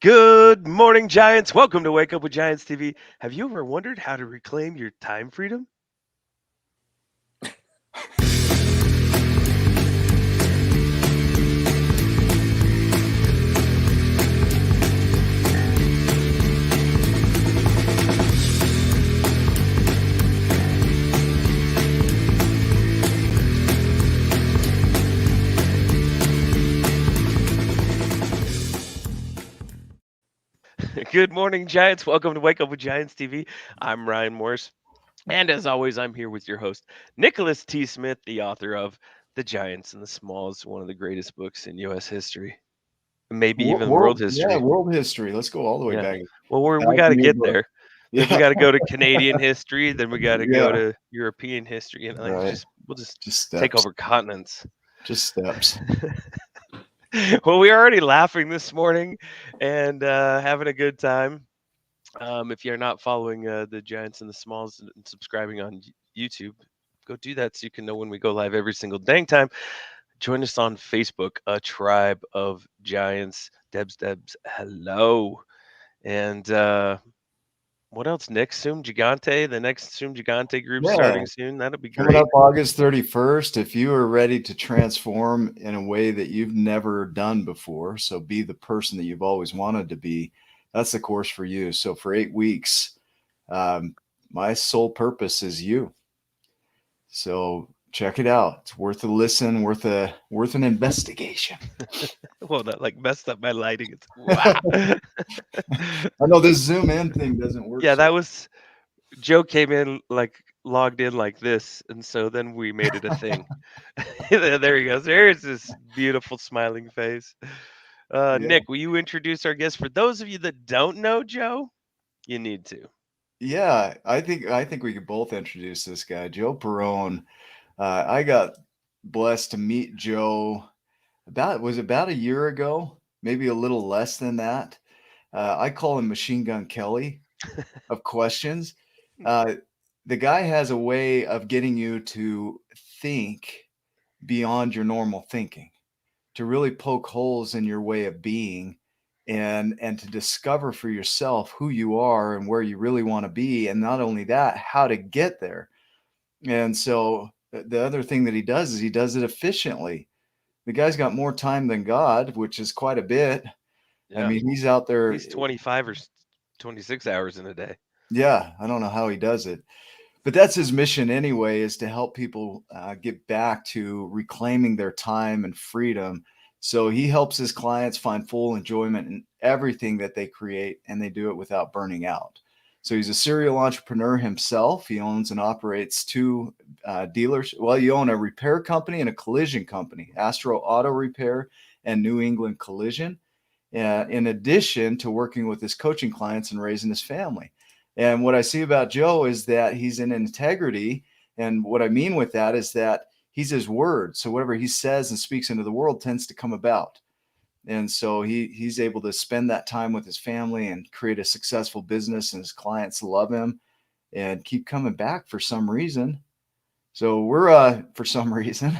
Good morning, Giants. Welcome to Wake Up with Giants TV. Have you ever wondered how to reclaim your time freedom? Good morning, Giants. Welcome to Wake Up with Giants TV. I'm Ryan Morris. And as always, I'm here with your host, Nicholas T. Smith, the author of The Giants and the Smalls, one of the greatest books in U.S. history, maybe even world Yeah, history. world history. Let's go all the way Yeah. back. Well, we got to 1,000-year get book. there. Then we Yeah, got to go to Canadian history. Then we got to go yeah, to European history. And like, right. we'll just Just take steps. over continents. Just steps. Well, we're already laughing this morning and having a good time. If you're not following the Giants and the Smalls and subscribing on YouTube, go do that so you can know when we go live every single dang time. Join us on Facebook, a tribe of giants. Debs, hello. And what else? Next Sum Gigante, the next Sum Gigante group Yeah, starting soon. That'll be coming great. up August 31st. If you are ready to transform in a way that you've never done before, so be the person that you've always wanted to be, that's the course for you. So for 8 weeks, my sole purpose is you. So check it out. It's worth a listen, worth an investigation. Well, that like messed up my lighting. It's wow. I know this zoom in thing doesn't work Yeah, so. that was Joe came in like logged in like this, and so then we made it a thing. There he goes. There's this beautiful smiling face. Yeah. Nick, will you introduce our guest? For those of you that don't know Joe, you need to. Yeah, I think we could both introduce this guy, Joe Perrone. I got blessed to meet Joe about a year ago, maybe a little less than that. I call him Machine Gun Kelly of questions. Uh, the guy has a way of getting you to think beyond your normal thinking, to really poke holes in your way of being and to discover for yourself who you are and where you really want to be, and not only that, how to get there. And so the other thing that he does is he does it efficiently. The guy's got more time than God, which is quite a bit. I Yeah, mean, he's out there. he's 25 or 26 hours in a day. Yeah, I don't know how he does it, but that's his mission anyway, is to help people get back to reclaiming their time and freedom. So he helps his clients find full enjoyment in everything that they create, and they do it without burning out. So he's a serial entrepreneur himself. He owns and operates two dealers. Well, you own a repair company and a collision company, Astro Auto Repair and New England Collision, in addition to working with his coaching clients and raising his family. And what I see about Joe is that he's in integrity. And what I mean with that is that he's his word. So whatever he says and speaks into the world tends to come about. And so he's able to spend that time with his family and create a successful business, and his clients love him and keep coming back for some reason. So we're for some reason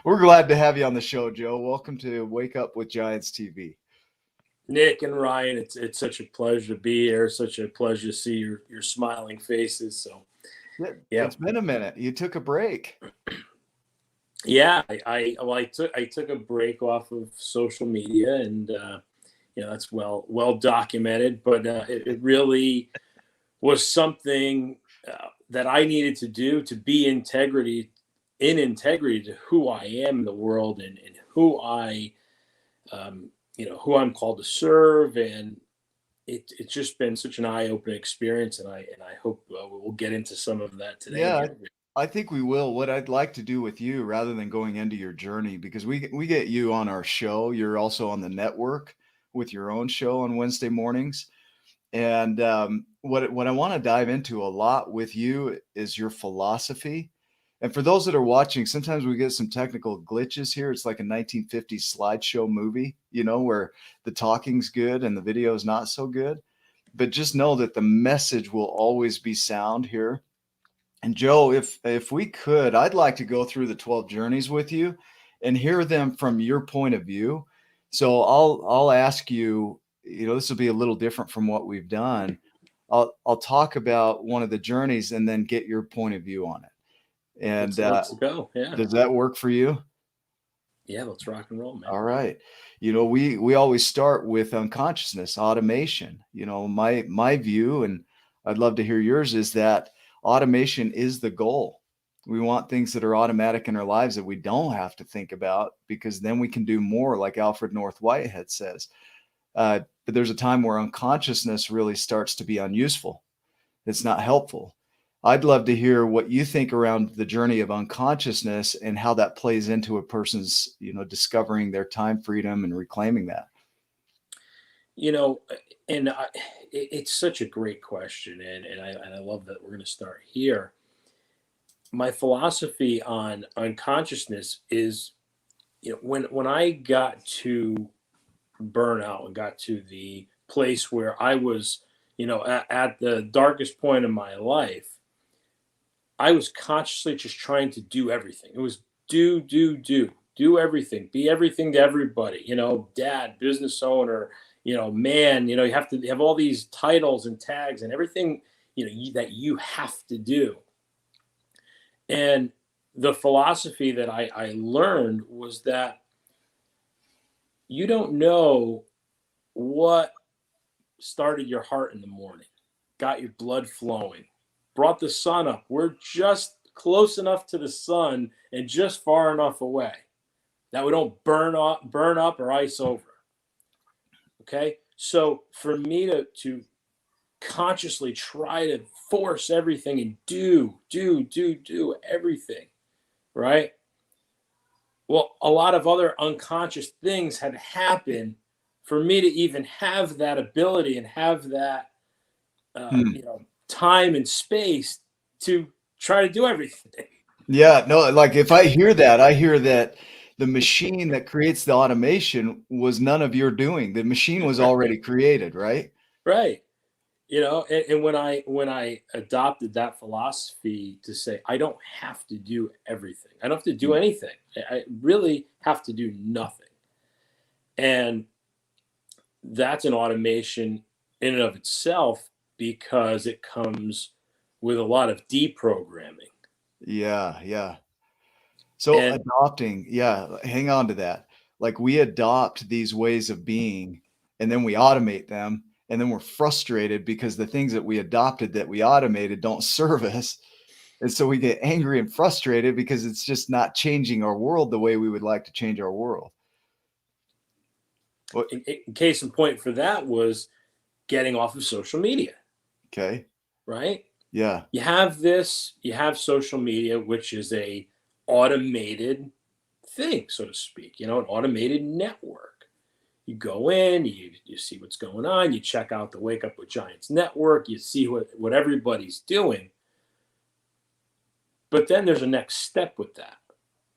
we're glad to have you on the show, Joe. Welcome to Wake Up with Giants TV. Nick and Ryan, it's such a pleasure to be here. Such a pleasure to see your smiling faces. So Yeah, yeah, it's been a minute. You took a break. yeah. I took a break off of social media, and that's well documented. But it really was something that I needed to do to be in integrity to who I am in the world, and who who I'm called to serve. And it's just been such an eye-opening experience, and I hope we'll get into some of that today Yeah, here. I think we will. What I'd like to do with you, rather than going into your journey, because we get you on our show. You're also on the network with your own show on Wednesday mornings. And what I want to dive into a lot with you is your philosophy. And for those that are watching, sometimes we get some technical glitches here. It's like a 1950s slideshow movie, where the talking's good and the video is not so good. But just know that the message will always be sound here. And Joe, if we could, I'd like to go through the 12 journeys with you and hear them from your point of view. So I'll ask you, this will be a little different from what we've done. I'll talk about one of the journeys and then get your point of view on it. And Let's go. Yeah. does that work for you? Yeah, let's rock and roll, man. All right. We always start with unconsciousness, automation. My view, and I'd love to hear yours, is that automation is the goal. We want things that are automatic in our lives that we don't have to think about, because then we can do more, like Alfred North Whitehead says. But there's a time where unconsciousness really starts to be unuseful. It's not helpful. I'd love to hear what you think around the journey of unconsciousness and how that plays into a person's, discovering their time freedom and reclaiming that. It's such a great question, and I love that we're going to start here. My philosophy on unconsciousness is, when I got to burnout and got to the place where I was, at the darkest point of my life, I was consciously just trying to do everything. It was do everything, be everything to everybody, dad, business owner, man, you have to have all these titles and tags and everything, that you have to do. And the philosophy that I learned was that you don't know what started your heart in the morning, got your blood flowing, brought the sun up. We're just close enough to the sun and just far enough away that we don't burn up or ice over. Okay. So for me to consciously try to force everything and do everything, right? Well, a lot of other unconscious things had happened for me to even have that ability and have that, time and space to try to do everything. Yeah, no, like if I hear that, I hear that the machine that creates the automation was none of your doing. The machine was already created, right? Right. And when I adopted that philosophy to say, I don't have to do everything. I don't have to do anything. I really have to do nothing. And that's an automation in and of itself, because it comes with a lot of deprogramming. Yeah, yeah. So And adopting, yeah, hang on to that. Like we adopt these ways of being and then we automate them, and then we're frustrated because the things that we adopted that we automated don't serve us. And so we get angry and frustrated because it's just not changing our world the way we would like to change our world. What? in case in point for that was getting off of social media, Okay. right? Yeah. You have social media, which is a automated thing, so to speak, an automated network. You go in, you see what's going on, you check out the Wake Up with Giants network, you see what everybody's doing. But then there's a next step with that.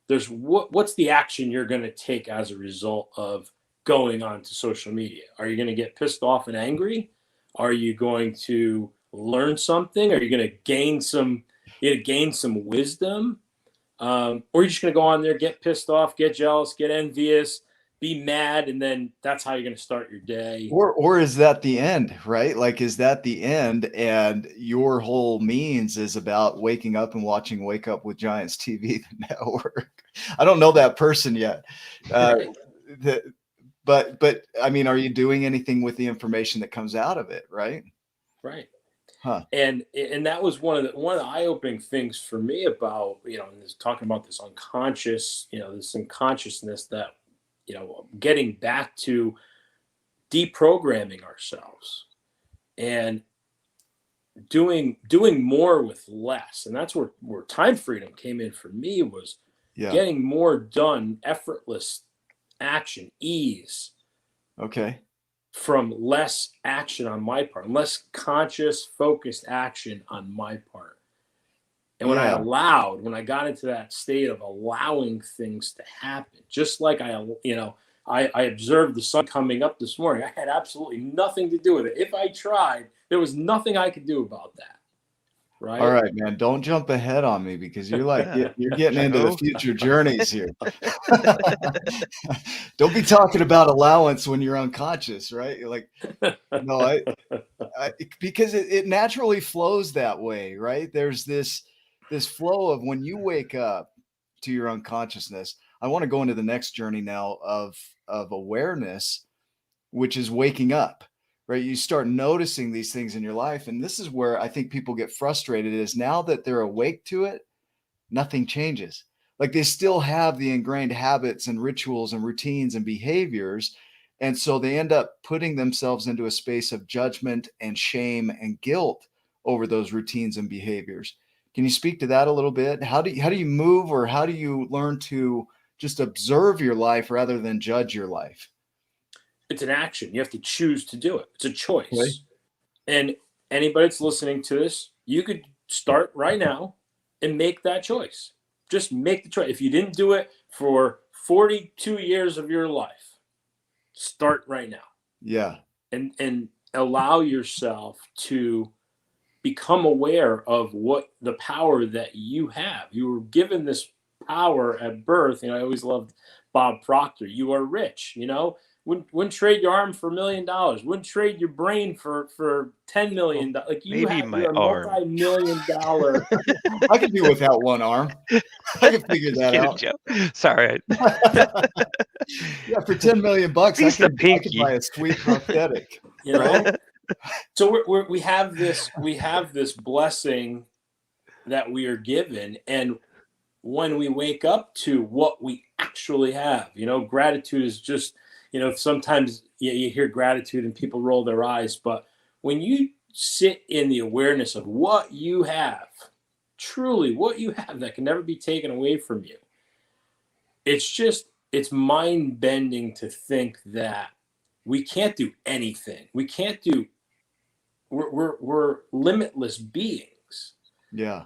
There's what's the action you're going to take as a result of going onto social media? Are you going to get pissed off and angry? Are you going to learn something? Are you going to gain some wisdom? Or are you just going to go on there, get pissed off, get jealous, get envious, be mad, and then that's how you're going to start your day? Or is that the end, right? Like, is that the end? And your whole means is about waking up and watching Wake Up with Giants TV, the network. I don't know that person yet. But I mean, are you doing anything with the information that comes out of it? Right. Right. Huh. And that was one of the eye-opening things for me about, talking about this unconscious, this unconsciousness, that, getting back to deprogramming ourselves and doing more with less. And that's where time freedom came in for me, was getting more done, effortless action, ease. Okay. From less action on my part, less conscious, focused action on my part. And when I got into that state of allowing things to happen, just like I observed the sun coming up this morning. I had absolutely nothing to do with it. If I tried, there was nothing I could do about that. All right? right, man, don't jump ahead on me because you're like Yeah. you're getting into the Joe. future journeys here. Don't be talking about allowance when you're unconscious, right? You're like, no, because it naturally flows that way, right? There's this flow of when you wake up to your unconsciousness. I want to go into the next journey now of awareness, which is waking up, right? You start noticing these things in your life. And this is where I think people get frustrated is now that they're awake to it, nothing changes. Like they still have the ingrained habits and rituals and routines and behaviors. And so they end up putting themselves into a space of judgment and shame and guilt over those routines and behaviors. Can you speak to that a little bit? How do you move, or how do you learn to just observe your life rather than judge your life? It's an action. You have to choose to do it. It's a Okay. choice. And anybody that's listening to this, you could start right now and make that choice. Just make the choice. If you didn't do it for 42 years of your life, start right now Yeah. and allow yourself to become aware of what the power that you have. You were given this power at birth. I always loved Bob Proctor. You are rich, wouldn't trade your arm for $1 million. Wouldn't trade your brain for Well, $10 million. Like maybe my you're a arm. multi-million-dollar. I could do without one arm. I can figure Just that kidding, out. Joe. Sorry. Yeah, for 10 million bucks, At I least the could buy pinky. a sweet prosthetic, you right? know. So we have this blessing that we are given, and when we wake up to what we actually have, gratitude is just, sometimes you hear gratitude and people roll their eyes, but when you sit in the awareness of what you have, truly what you have that can never be taken away from you, it's mind bending to think that we can't do anything. We can't do. We're limitless beings. Yeah.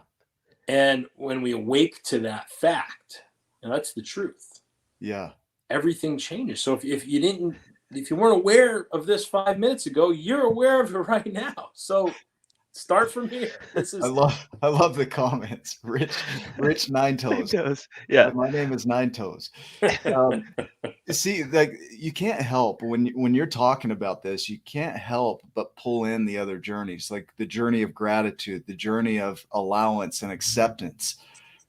And when we awake to that fact, and that's the truth, Yeah. everything changes. So if you weren't aware of this 5 minutes ago, you're aware of it right now. So start from here. This I is love the comments. Rich Nine Nine Toes. toes. Yeah. My name is Nine Toes. See, like you can't help when you're talking about this, you can't help but pull in the other journeys, like the journey of gratitude, the journey of allowance and acceptance,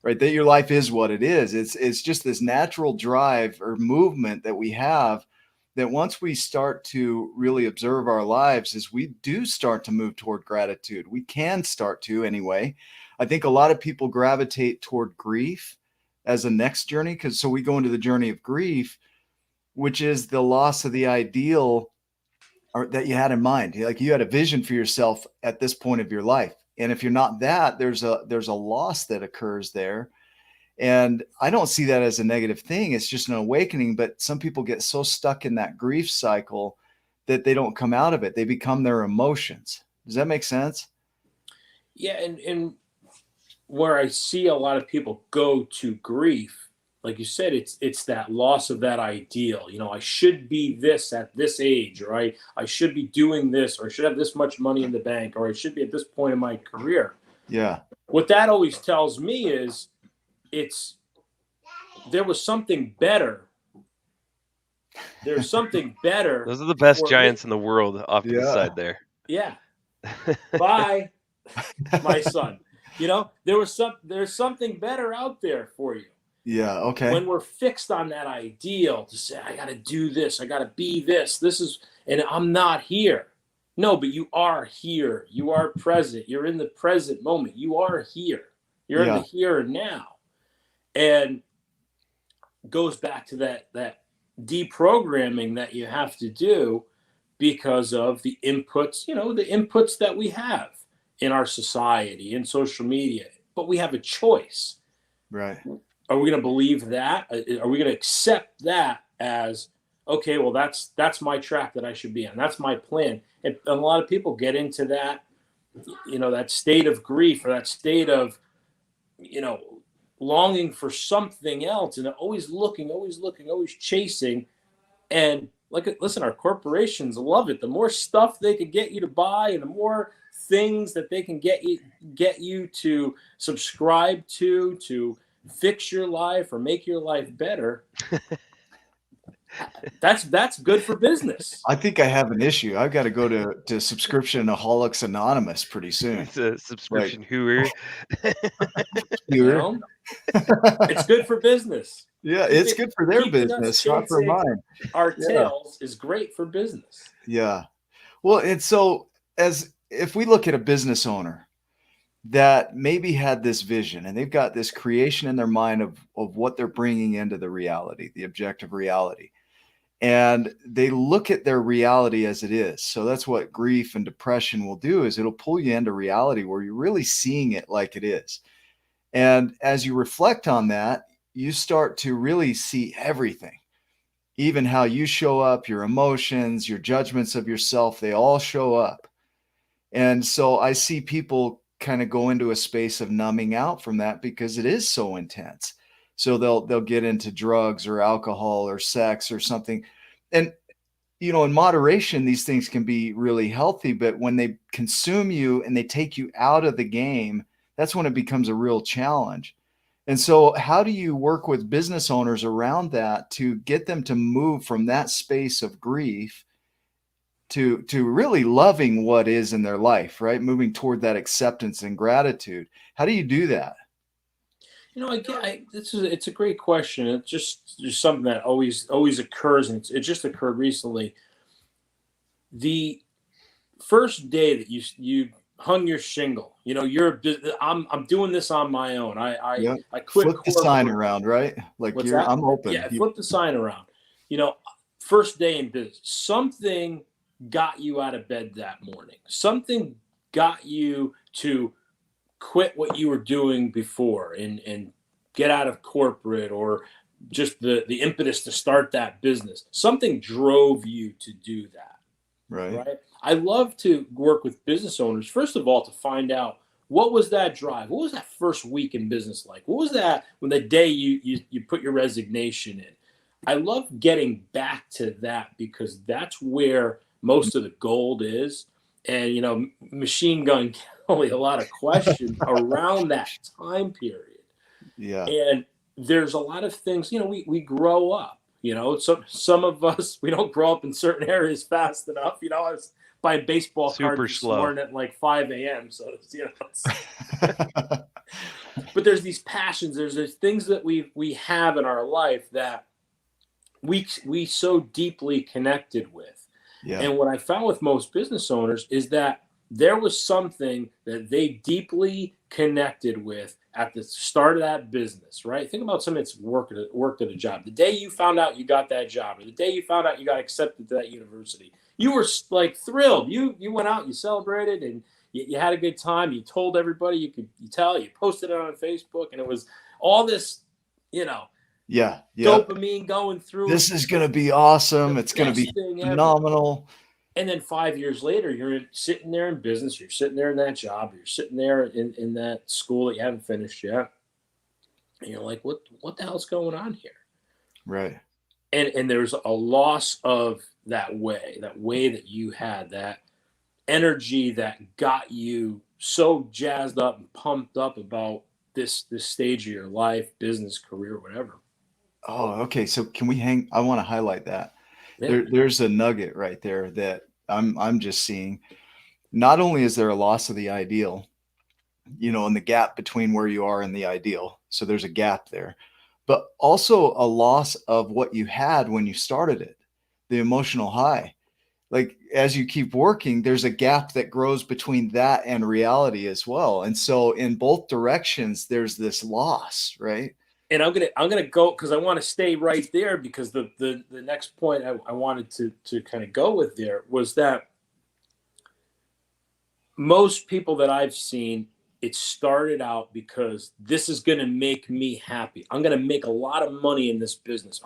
right? That your life is what it is. It's just this natural drive or movement that we have, that once we start to really observe our lives, as we do start to move toward gratitude, we can start to anyway. I think a lot of people gravitate toward grief as a next journey, because so we go into the journey of grief, which is the loss of the ideal or that you had in mind. Like you had a vision for yourself at this point of your life. And if you're not that, there's a loss that occurs there. And I don't see that as a negative thing. It's just an awakening. But some people get so stuck in that grief cycle that they don't come out of it. They become their emotions. Does that make sense? yeah, and where I see a lot of people go to grief, like you said, it's that loss of that ideal. I should be this at this age, or I should be doing this, or I should have this much money in the bank, or I should be at this point in my career. Yeah. What that always tells me is it's there was something better. There's something better Those are the best for me. giants in the world off to the Yeah. side there. Yeah. Bye, my son. There's something better out there for you. Yeah. Okay. When we're fixed on that ideal to say, I got to do this, I got to be this, and I'm not here. No, but you are here. You are present. You're in the present moment. You are here. You're in the here and now. And goes back to that deprogramming that you have to do because of the inputs that we have in our society, in social media. But we have a choice. Right. Are we going to believe that? Are we going to accept that as, okay, well, that's my track that I should be on. That's my plan. And a lot of people get into that, that state of grief, or that state of, longing for something else, and always looking, always chasing. And listen, our corporations love it. The more stuff they can get you to buy, and the more things that they can get you to subscribe to fix your life or make your life better, that's good for business. I think I have an issue. I've got to go to Subscriptionaholics Anonymous pretty soon. It's a subscription hooer. It's good for business. Yeah, it's good for their business, not for mine. Our tails is great for business. Yeah. Well, and so if we look at a business owner that maybe had this vision and they've got this creation in their mind of what they're bringing into the reality, the objective reality, and they look at their reality as it is. So that's what grief and depression will do, is it'll pull you into reality where you're really seeing it like it is. And as you reflect on that, you start to really see everything, even how you show up, your emotions, your judgments of yourself, they all show up. And so I see people kind of go into a space of numbing out from that because it is so intense. So they'll get into drugs or alcohol or sex or something. And, in moderation, these things can be really healthy, but when they consume you and they take you out of the game, that's when it becomes a real challenge. And so how do you work with business owners around that to get them to move from that space of grief to really loving what is in their life, right? Moving toward that acceptance and gratitude. How do you do that? It's a great question. It's just something that always occurs, and it just occurred recently. The first day that you hung your shingle, I'm doing this on my own. I quit. Flip the sign around, right? Like I'm open. Yeah, flip the sign around. First day in business, something got you out of bed that morning. Something got you to quit what you were doing before and get out of corporate, or just the impetus to start that business. Something drove you to do that. Right. I love to work with business owners, first of all, to find out, what was that drive? What was that first week in business like? What was that when the day you put your resignation in? I love getting back to that, because that's where most of the gold is. And, Machine Gun Kelly, a lot of questions around that time period. Yeah. And there's a lot of things, we grow up, some of us, we don't grow up in certain areas fast enough. I was buying baseball cards this morning at like 5 a.m. So, but there's these passions, there's things that we have in our life that we so deeply connected with. Yeah. And what I found with most business owners is that there was something that they deeply connected with at the start of that business, right? Think about somebody that's worked at a job. The day you found out you got that job, or the day you found out you got accepted to that university, you were like thrilled. You went out, you celebrated, and you had a good time. You told everybody you posted it on Facebook, and it was all this, dopamine going through. This is going to be awesome. It's going to be phenomenal. And then 5 years later, you're sitting there in business, you're sitting there in that job, you're sitting there in that school that you haven't finished yet. And you're like, what the hell's going on here? Right. And there's a loss of that way that you had, that energy that got you so jazzed up and pumped up about this stage of your life, business, career, whatever. Oh, okay. So can we I want to highlight that. Yeah. There's a nugget right there that I'm just seeing. Not only is there a loss of the ideal, and the gap between where you are and the ideal. So there's a gap there, but also a loss of what you had when you started it, the emotional high. Like, as you keep working, there's a gap that grows between that and reality as well. And so in both directions, there's this loss, right? And I'm gonna go, because I want to stay right there, because the next point I wanted to kind of go with there was that most people that I've seen, it started out because this is gonna make me happy. I'm gonna make a lot of money in this business.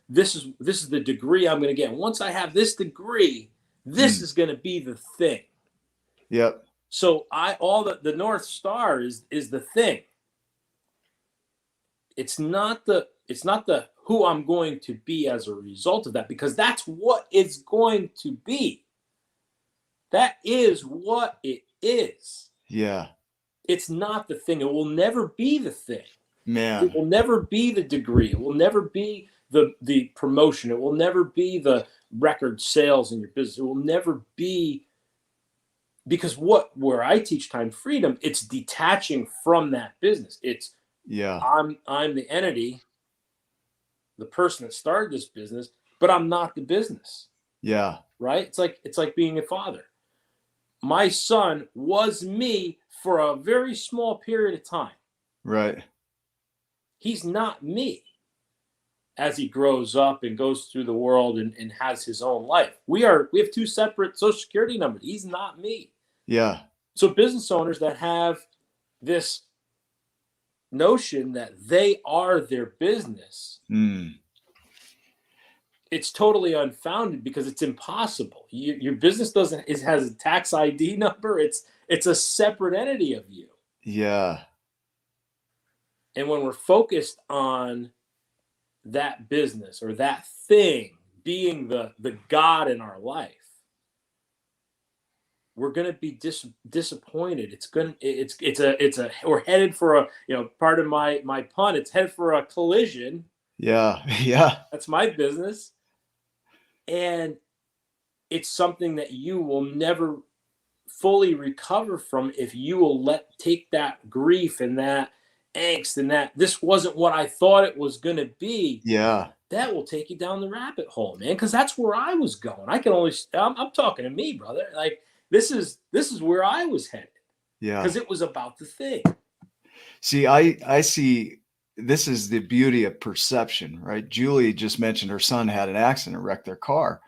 This is the degree I'm gonna get. And once I have this degree, this is gonna be the thing. Yep. So the North Star is the thing. It's not the who I'm going to be as a result of that, because that's what it's going to be. That is what it is. Yeah. It's not the thing. It will never be the thing. Man. It will never be the degree. It will never be the promotion. It will never be the record sales in your business. It will never be, because where I teach time freedom, it's detaching from that business. It's I'm the entity, the person that started this business, but I'm not the business. Yeah. Right? It's like being a father. My son was me for a very small period of time. Right. He's not me as he grows up and goes through the world and has his own life. We have two separate social security numbers. He's not me. Yeah. So business owners that have this notion that they are their business, it's totally unfounded, because it's impossible. Your business has a tax ID number. It's a separate entity of you. Yeah. And when we're focused on that business or that thing being the God in our life, we're going to be disappointed. We're headed for a, pardon my pun, it's headed for a collision. Yeah. Yeah. That's my business. And it's something that you will never fully recover from if you will take that grief and that angst and that this wasn't what I thought it was going to be. Yeah. That will take you down the rabbit hole, man, because that's where I was going. I'm talking to me, brother. Like, this is where I was headed. Yeah. Because it was about the thing. See, I see, this is the beauty of perception, right? Julie just mentioned her son had an accident, wrecked their car.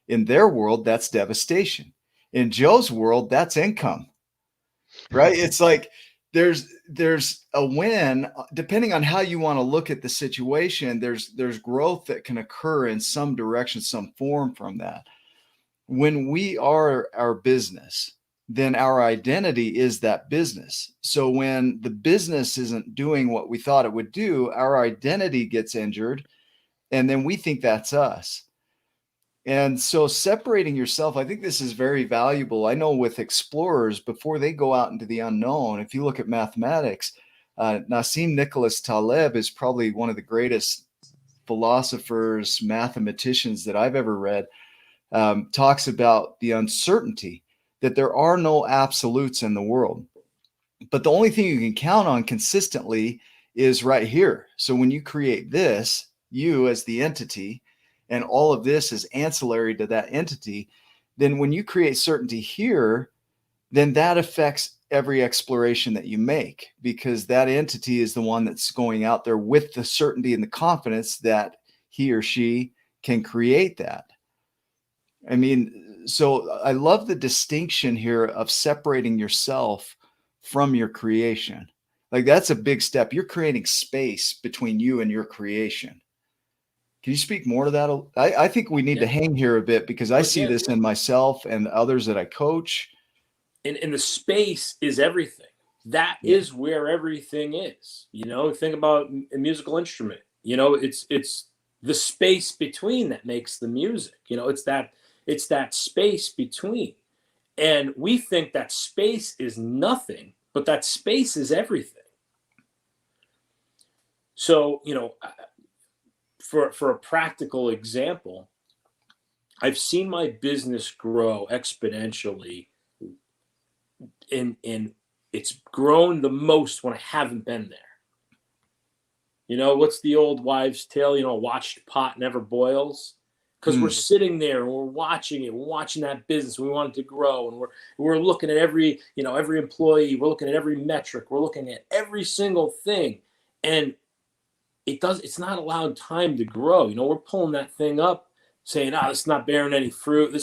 In their world, that's devastation. In Joe's world, that's income, right? It's like there's a win, depending on how you want to look at the situation. There's growth that can occur in some direction, some form from that. When we are our business, then our identity is that business. So when the business isn't doing what we thought it would do, our identity gets injured, and then we think that's us. And so separating yourself, I think this is very valuable. I know with explorers, before they go out into the unknown, if you look at mathematics, Nassim Nicholas Taleb is probably one of the greatest philosophers, mathematicians that I've ever read. Talks about the uncertainty, that there are no absolutes in the world. But the only thing you can count on consistently is right here. So when you create this, you as the entity, and all of this is ancillary to that entity, then when you create certainty here, then that affects every exploration that you make, because that entity is the one that's going out there with the certainty and the confidence that he or she can create that. I mean, so I love the distinction here of separating yourself from your creation. Like, that's a big step. You're creating space between you and your creation. Can you speak more to that? I think we need to hang here a bit, because I see this in myself and others that I coach. And the space is everything. That is where everything is. Think about a musical instrument. It's the space between that makes the music. It's that space between. And we think that space is nothing, but that space is everything. So, for a practical example, I've seen my business grow exponentially, and it's grown the most when I haven't been there. What's the old wives' tale? Watched pot never boils. Because we're sitting there and we're watching it, we're watching that business, we want it to grow, and we're looking at every employee, we're looking at every metric, we're looking at every single thing, and it's not allowed time to grow. We're pulling that thing up, saying, this is not bearing any fruit.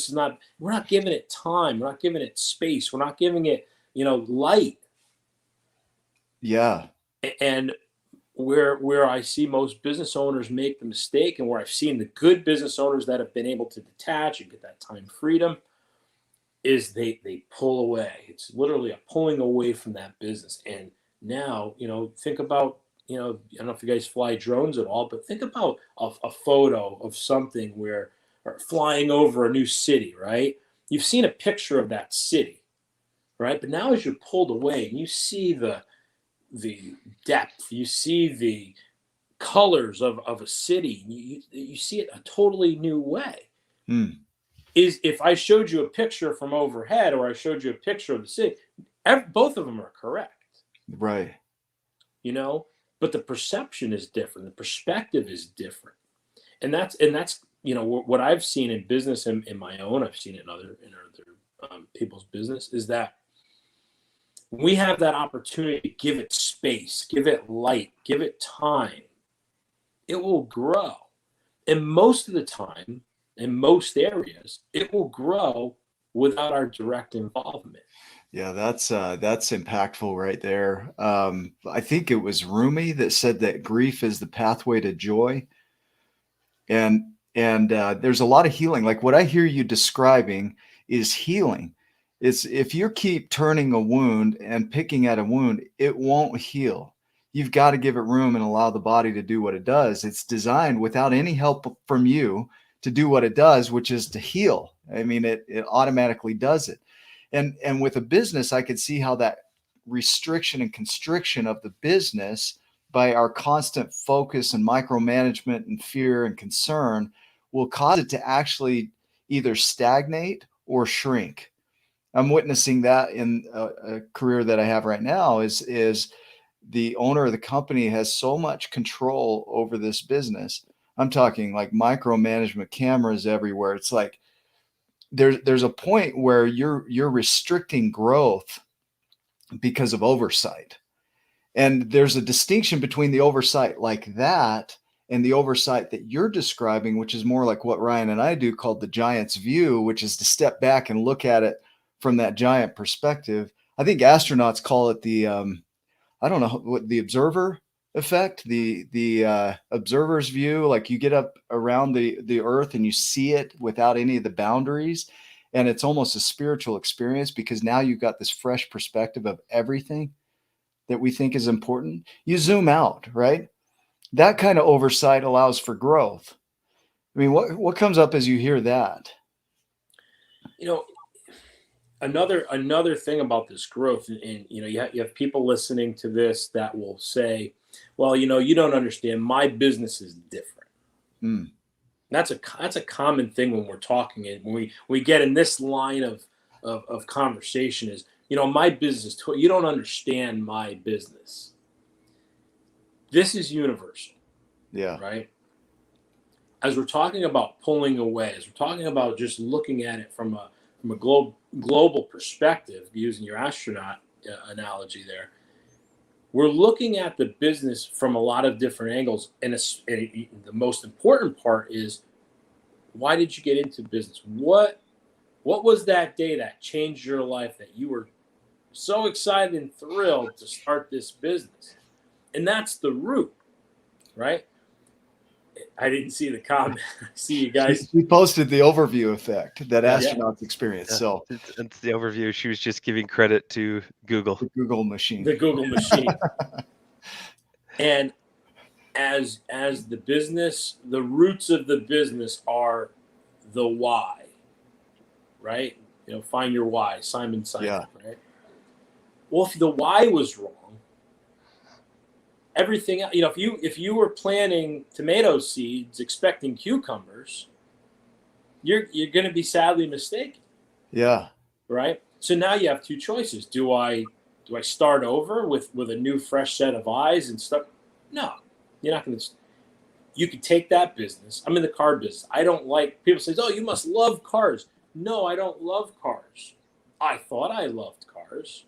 We're not giving it time. We're not giving it space. We're not giving it, light. Yeah. And where I see most business owners make the mistake, and where I've seen the good business owners that have been able to detach and get that time freedom, is they pull away. It's literally a pulling away from that business. And now, think about, I don't know if you guys fly drones at all, but think about a photo of something or flying over a new city, right? You've seen a picture of that city, right? But now as you're pulled away and you see the depth, you see the colors of a city, you see it a totally new way. Is if I showed you a picture from overhead or I showed you a picture of the city, both of them are correct. Right. But the perception is different. The perspective is different. And that's what I've seen in business and in my own, I've seen it in other people's business, is that we have that opportunity to give it space, give it light, give it time. It will grow. And most of the time, in most areas, it will grow without our direct involvement. Yeah, that's impactful right there. I think it was Rumi that said that grief is the pathway to joy. And there's a lot of healing. Like what I hear you describing is healing. It's if you keep turning a wound and picking at a wound, it won't heal. You've got to give it room and allow the body to do what it does. It's designed without any help from you to do what it does, which is to heal. I mean, it automatically does it. And with a business, I could see how that restriction and constriction of the business by our constant focus and micromanagement and fear and concern will cause it to actually either stagnate or shrink. I'm witnessing that in a career that I have right now is the owner of the company has so much control over this business. I'm talking like micromanagement, cameras everywhere. It's like there's a point where you're restricting growth because of oversight. And there's a distinction between the oversight like that and the oversight that you're describing, which is more like what Ryan and I do, called the giant's view, which is to step back and look at it from that giant perspective. I think astronauts call it the I don't know what the observer effect, the observer's view. Like you get up around the earth and you see it without any of the boundaries, and it's almost a spiritual experience because now you've got this fresh perspective of everything that we think is important. You zoom out, right? That kind of oversight allows for growth. I mean, what comes up as you hear that? Another thing about this growth, and you have people listening to this that will say, well, you don't understand, my business is different. That's a common thing when we're talking, and when we get in this line of conversation is, my business, you don't understand my business. This is universal. Yeah. Right. As we're talking about pulling away, as we're talking about just looking at it from a global perspective, using your astronaut analogy there, we're looking at the business from a lot of different angles. And the most important part is, why did you get into business? What was that day that changed your life, that you were so excited and thrilled to start this business? And that's the root, right? I didn't see the comment. I see you guys. She posted the overview effect that astronauts experience. Yeah. So it's the overview. She was just giving credit to Google. The Google machine. The Google machine. And as the business, the roots of the business are the why, right? Find your why, Simon Sinek, Yeah. right? Well, if the why was wrong, everything, if you were planting tomato seeds expecting cucumbers, you're going to be sadly mistaken. Yeah. Right. So now you have two choices. Do I start over with a new fresh set of eyes and stuff? No, you're not going to. You could take that business. I'm in the car business. I don't like, people say, oh, you must love cars. No, I don't love cars. I thought I loved cars.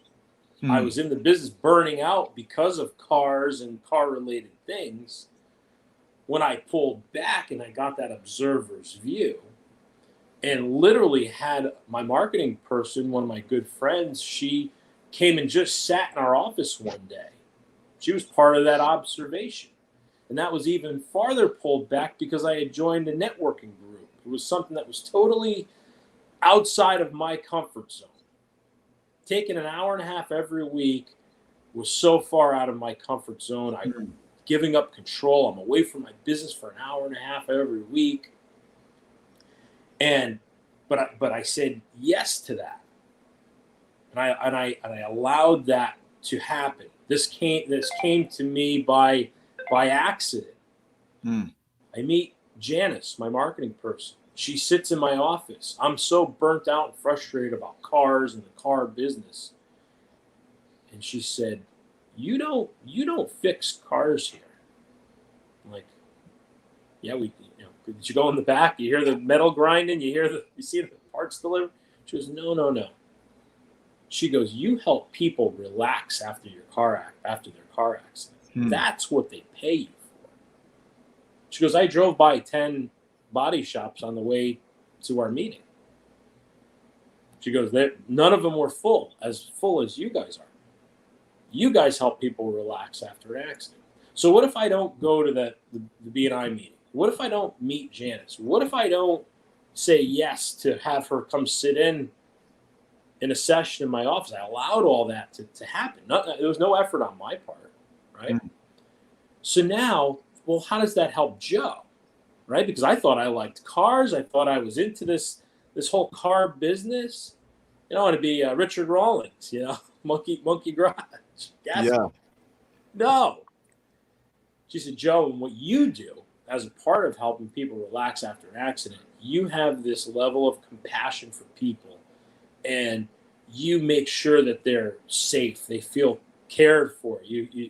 I was in the business burning out because of cars and car-related things. When I pulled back and I got that observer's view and literally had my marketing person, one of my good friends, she came and just sat in our office one day. She was part of that observation. And that was even farther pulled back because I had joined a networking group. It was something that was totally outside of my comfort zone. Taking an hour and a half every week was so far out of my comfort zone. giving up control. I'm away from my business for an hour and a half every week. But I said yes to that. And I allowed that to happen. This came to me by accident. I meet Janice, my marketing person. She sits in my office. I'm so burnt out and frustrated about cars and the car business. And she said, you don't fix cars here. I'm like, yeah, did you go in the back? You hear the metal grinding? You see the parts delivered? She goes, no. She goes, you help people relax after their car accident. That's what they pay you for. She goes, I drove by 10 body shops on the way to our meeting. She goes, none of them were full as you guys are. You guys help people relax after an accident. So what if I don't go to the B&I meeting? What if I don't meet Janice? What if I don't say yes to have her come sit in a session in my office? I allowed all that to happen. There was no effort on my part, right? So now, well, how does that help Joe, right? Because I thought I liked cars. I thought I was into this whole car business. I want to be Richard Rawlings, Monkey Garage. Yeah. No. She said, Joe, and what you do as a part of helping people relax after an accident, you have this level of compassion for people, and you make sure that they're safe. They feel cared for. They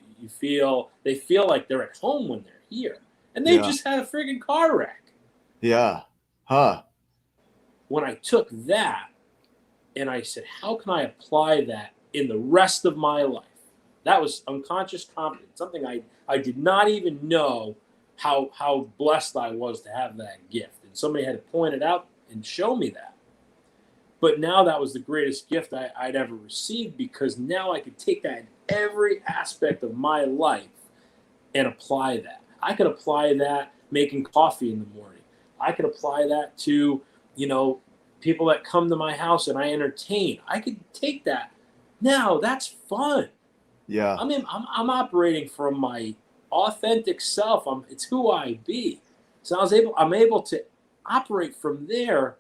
feel like they're at home when they're here, and they just had a friggin' car wreck. Yeah. Huh. When I took that and I said, how can I apply that in the rest of my life? That was unconscious competence, something I did not even know how blessed I was to have that gift. And somebody had to point it out and show me that. But now that was the greatest gift I'd ever received, because now I could take that in every aspect of my life and apply that. I could apply that making coffee in the morning. I could apply that to, people that come to my house and I entertain. I could take that. Now that's fun. Yeah. I'm operating from my authentic self. It's who I be. So I'm able to operate from there.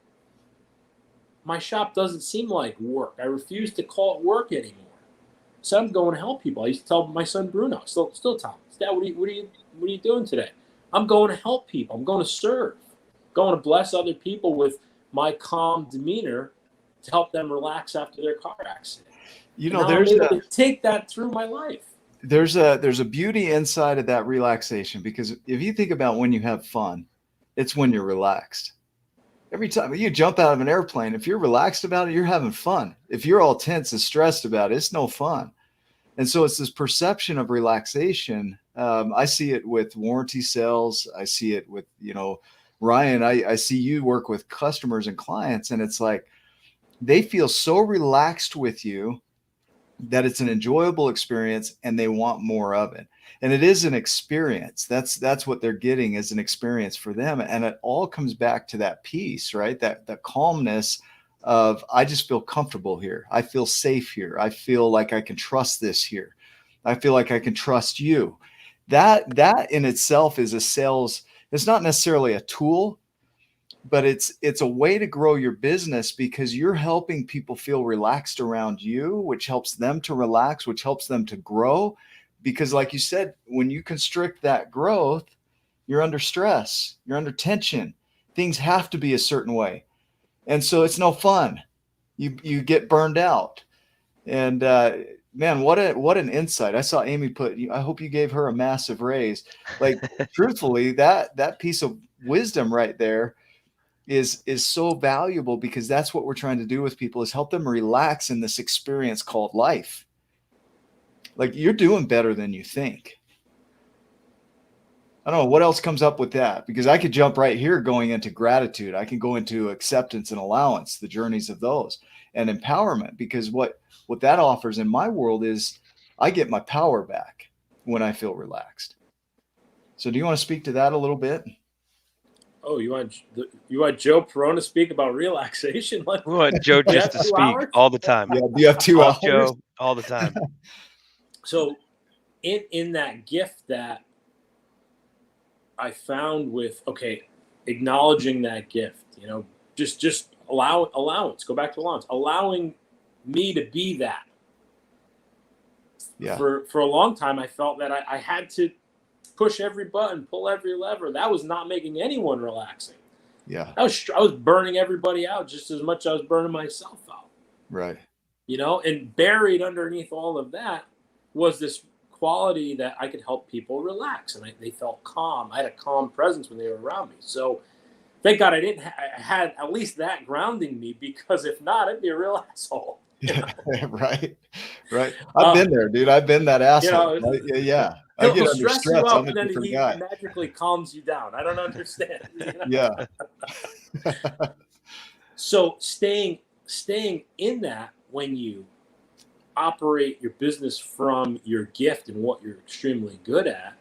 My shop doesn't seem like work. I refuse to call it work anymore. So I'm going to help people. I used to tell my son Bruno, still tell him, Dad, what are you doing today? I'm going to help people. I'm going to serve. I'm going to bless other people with my calm demeanor to help them relax after their car accident. I'm able to take that through my life. There's a beauty inside of that relaxation, because if you think about when you have fun, it's when you're relaxed. Every time you jump out of an airplane, if you're relaxed about it, you're having fun. If you're all tense and stressed about it, it's no fun. And so it's this perception of relaxation. I see it with warranty sales. I see it with, Ryan, I see you work with customers and clients, and it's like they feel so relaxed with you that it's an enjoyable experience and they want more of it. And it is an experience. That's what they're getting, is an experience for them. And it all comes back to that peace, right? That calmness of, I just feel comfortable here. I feel safe here. I feel like I can trust this here. I feel like I can trust you. That in itself is a sales. It's not necessarily a tool, but it's a way to grow your business, because you're helping people feel relaxed around you, which helps them to relax, which helps them to grow. Because like you said, when you constrict that growth, you're under stress, you're under tension. Things have to be a certain way. And so it's no fun. You get burned out. And man, what an insight. I saw Amy I hope you gave her a massive raise. Like, truthfully, that piece of wisdom right there is so valuable, because that's what we're trying to do with people, is help them relax in this experience called life. Like, you're doing better than you think. I don't know what else comes up with that, because I could jump right here going into gratitude. I can go into acceptance and allowance, the journeys of those, and empowerment, because what that offers in my world is I get my power back when I feel relaxed. So do you want to speak to that a little bit? Oh, you want Joe Perrone to speak about relaxation? We want Joe just to speak hours? all the time. Yeah, do you have 2 hours? Joe all the time. So in that gift that I found with, okay, acknowledging that gift, just allowance, go back to allowance, allowing me to be that. Yeah. For a long time, I felt that I had to push every button, pull every lever. That was not making anyone relaxing. Yeah. I was burning everybody out just as much as I was burning myself out. Right. And buried underneath all of that was this quality that I could help people relax, and they felt calm. I had a calm presence when they were around me. So thank God I had at least that grounding me, because if not, I'd be a real asshole. Yeah. Right. Right. I've been there, dude. I've been that asshole. Right? Yeah. I He'll get under stress you stress. up, I'm a and then different he guy. magically calms you down. I don't understand. Yeah. So staying in that, when you operate your business from your gift and what you're extremely good at,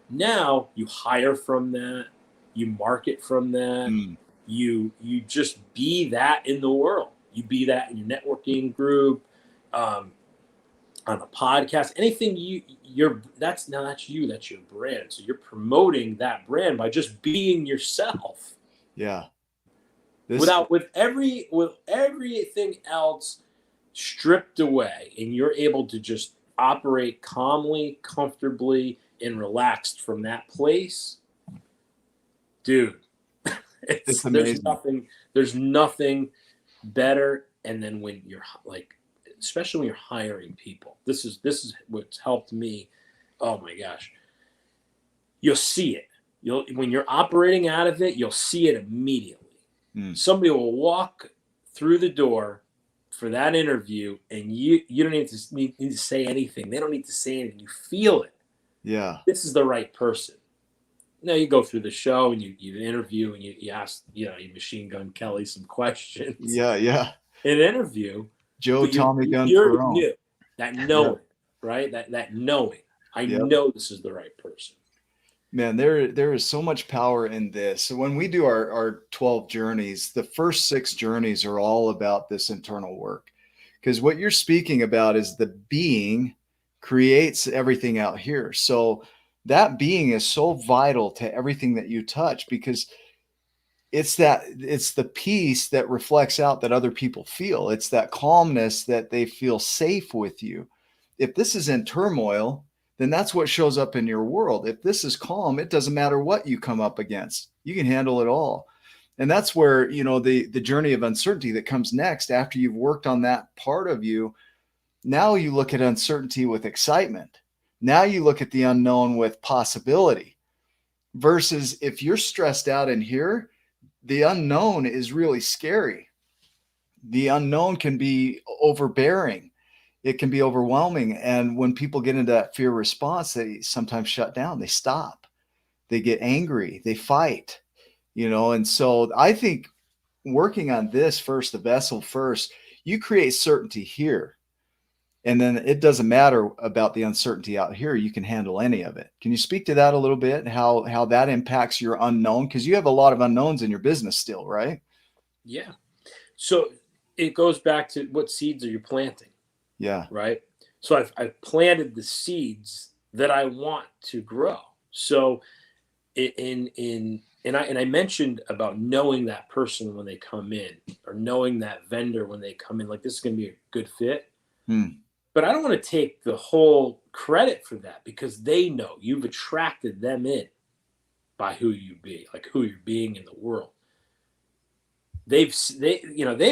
now you hire from that, you market from that, Mm. you just be that in the world. You be that in your networking group, on a podcast, anything that's you, that's your brand. So you're promoting that brand by just being yourself. Yeah. With everything else stripped away, and you're able to just operate calmly, comfortably, and relaxed from that place, dude. It's There's amazing. nothing better. And then when you're like, especially when you're hiring people, this is what's helped me. Oh my gosh, you'll see it. When you're operating out of it, you'll see it immediately. Somebody will walk through the door for that interview, and you don't need to say anything. They don't need to say anything. You feel it. Yeah. This is the right person. Now you go through the show and you interview, and you ask, you Machine Gun Kelly some questions. Yeah. Yeah. In an interview, Joe but Tommy Gun you're Perrone. new. That knowing, right? That knowing. I know this is the right person. Man, there is so much power in this. So when we do our 12 journeys, the first 6 journeys are all about this internal work. Because what you're speaking about is the being creates everything out here. So that being is so vital to everything that you touch, because it's the peace that reflects out that other people feel. It's that calmness that they feel safe with you. If this is in turmoil, then that's what shows up in your world. If this is calm, it doesn't matter what you come up against. You can handle it all. And that's where, the journey of uncertainty that comes next after you've worked on that part of you. Now you look at uncertainty with excitement. Now you look at the unknown with possibility. Versus if you're stressed out in here, the unknown is really scary. The unknown can be overbearing. It can be overwhelming. And when people get into that fear response, they sometimes shut down. They stop. They get angry. They fight, And so I think working on this first, the vessel first, you create certainty here. And then it doesn't matter about the uncertainty out here. You can handle any of it. Can you speak to that a little bit? How that impacts your unknown? Because you have a lot of unknowns in your business still, right? Yeah. So it goes back to, what seeds are you planting? Yeah. Right. So I've planted the seeds that I want to grow. So I mentioned about knowing that person when they come in, or knowing that vendor when they come in, like, this is going to be a good fit. But I don't want to take the whole credit for that, because they know you've attracted them in by who you be, like who you're being in the world. They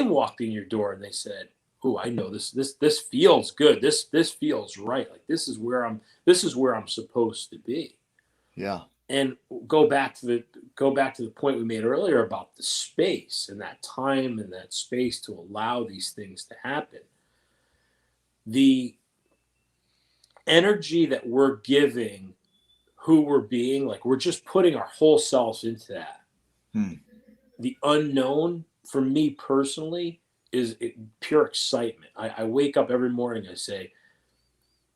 walked in your door and they said, "Oh, I know this feels good. This feels right. Like, this is where I'm supposed to be." Yeah. And go back to the point we made earlier about the space and that time and that space to allow these things to happen. The energy that we're giving, who we're being, like, we're just putting our whole selves into that. The unknown, for me personally, is pure excitement. I wake up every morning, I say,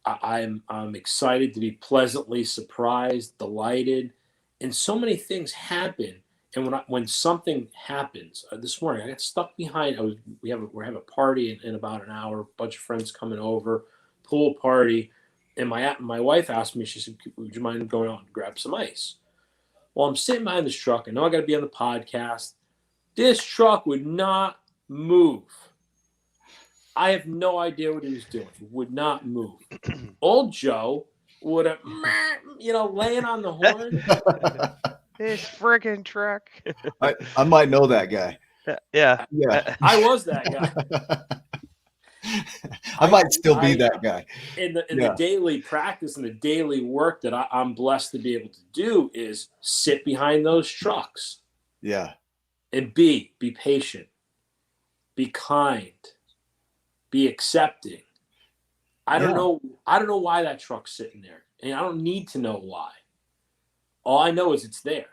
I'm excited to be pleasantly surprised, delighted, and so many things happen. And when something happens, this morning I got stuck behind. We're having a party in about an hour. A bunch of friends coming over, pool party, and my wife asked me. She said, "Would you mind going out and grab some ice?" Well, I'm sitting behind this truck. I know I got to be on the podcast. This truck would not move. I have no idea what he was doing. He would not move. Old Joe would have, laying on the horn. This friggin' truck. I might know that guy. Yeah. Yeah. I was that guy. I might still be that guy. In the daily practice and the daily work that I'm blessed to be able to do is sit behind those trucks. Yeah. And be patient, be kind, be accepting. I don't know why that truck's sitting there. And I don't need to know why. All I know is it's there.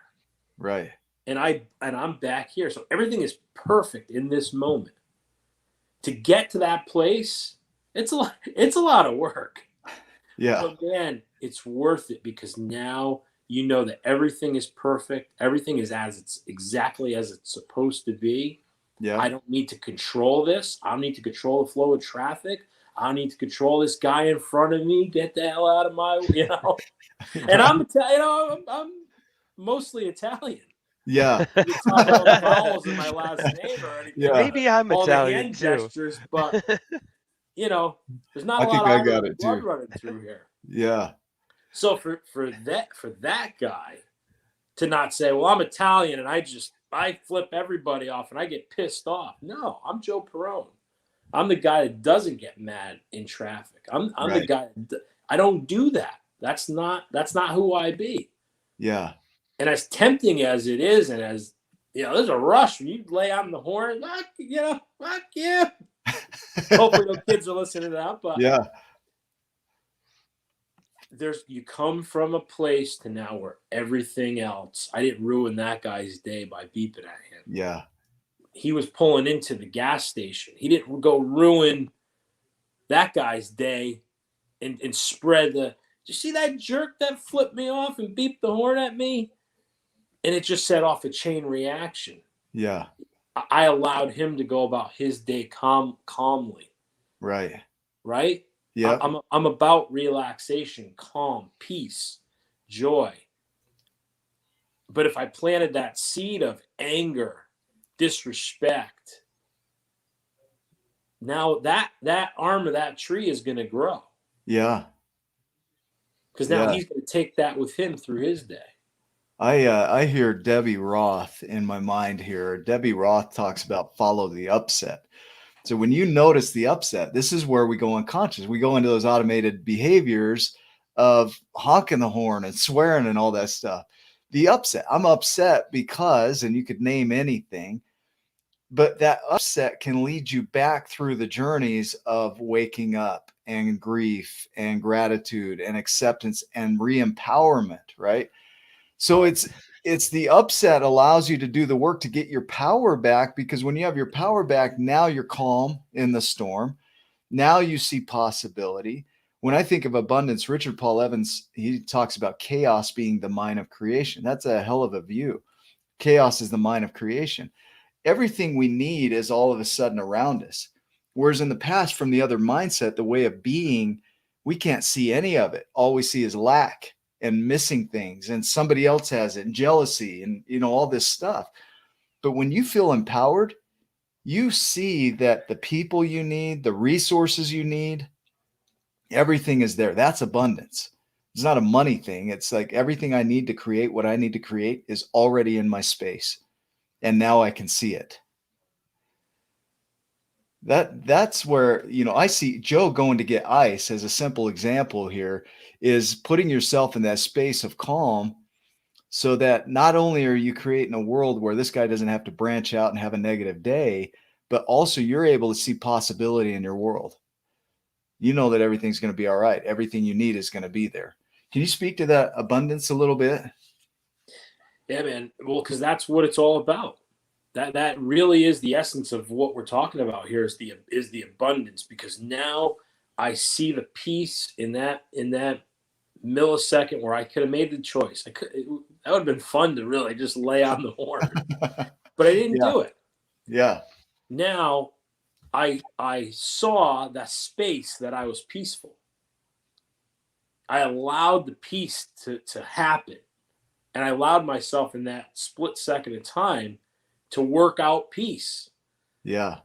Right. And I'm back here. So everything is perfect in this moment. To get to that place, it's a lot of work. Yeah. But man, it's worth it because now you know that everything is perfect. Everything is exactly as it's supposed to be. Yeah. I don't need to control this. I don't need to control the flow of traffic. I don't need to control this guy in front of me. Get the hell out of my, And I'm mostly Italian. Yeah. You can tell by all the vowels in my last name or anything. Yeah. Maybe I'm all Italian the hand too. gestures, but there's not I a think lot I of got Irish it, blood too. running through here. Yeah. So for that guy to not say, well, I'm Italian and I flip everybody off and I get pissed off. No, I'm Joe Perrone. I'm the guy that doesn't get mad in traffic. I'm Right. the guy. I don't do that. That's not who I be. Yeah. And as tempting as it is, and as there's a rush when you lay on the horn. Fuck you. Hopefully, no kids are listening to that. But Yeah. you come from a place to now where everything else. I didn't ruin that guy's day by beeping at him. Yeah. He was pulling into the gas station. He didn't go ruin that guy's day and spread the. Did you see that jerk that flipped me off and beeped the horn at me? And it just set off a chain reaction. Yeah. I allowed him to go about his day calmly. Right. Right? Yeah. I'm about relaxation, calm, peace, joy. But if I planted that seed of anger, disrespect, now that arm of that tree is going to grow. Yeah. Because now he's going to take that with him through his day. I hear Debbie Roth in my mind here. Debbie Roth talks about follow the upset. So when you notice the upset, this is where we go unconscious. We go into those automated behaviors of honking the horn and swearing and all that stuff. The upset. I'm upset because, and you could name anything, but that upset can lead you back through the journeys of waking up and grief and gratitude and acceptance and re-empowerment, right? So it's the upset allows you to do the work to get your power back, because when you have your power back, now you're calm in the storm. Now you see possibility. When I think of abundance, Richard Paul Evans, he talks about chaos being the mind of creation. That's a hell of a view. Chaos is the mind of creation. Everything we need is all of a sudden around us. Whereas in the past, from the other mindset, the way of being, we can't see any of it. All we see is lack and missing things, and somebody else has it, and jealousy, and all this stuff. But when you feel empowered, you see that the people you need, the resources you need, everything is there. That's abundance. It's not a money thing. It's like everything I need to create what I need to create is already in my space, and now I can see it. That's where, I see Joe going to get ice as a simple example here, is putting yourself in that space of calm, so that not only are you creating a world where this guy doesn't have to branch out and have a negative day, but also you're able to see possibility in your world. You know that everything's going to be all right. Everything you need is going to be there. Can you speak to that abundance a little bit? Yeah, man. Well, because that's what it's all about. That really is the essence of what we're talking about here is the abundance, because now I see the peace in that millisecond where I could have made the choice. That would have been fun to really just lay on the horn, but I didn't do it. Yeah. Now I saw that space that I was peaceful. I allowed the peace to happen. And I allowed myself in that split second of time to work out peace. Yeah.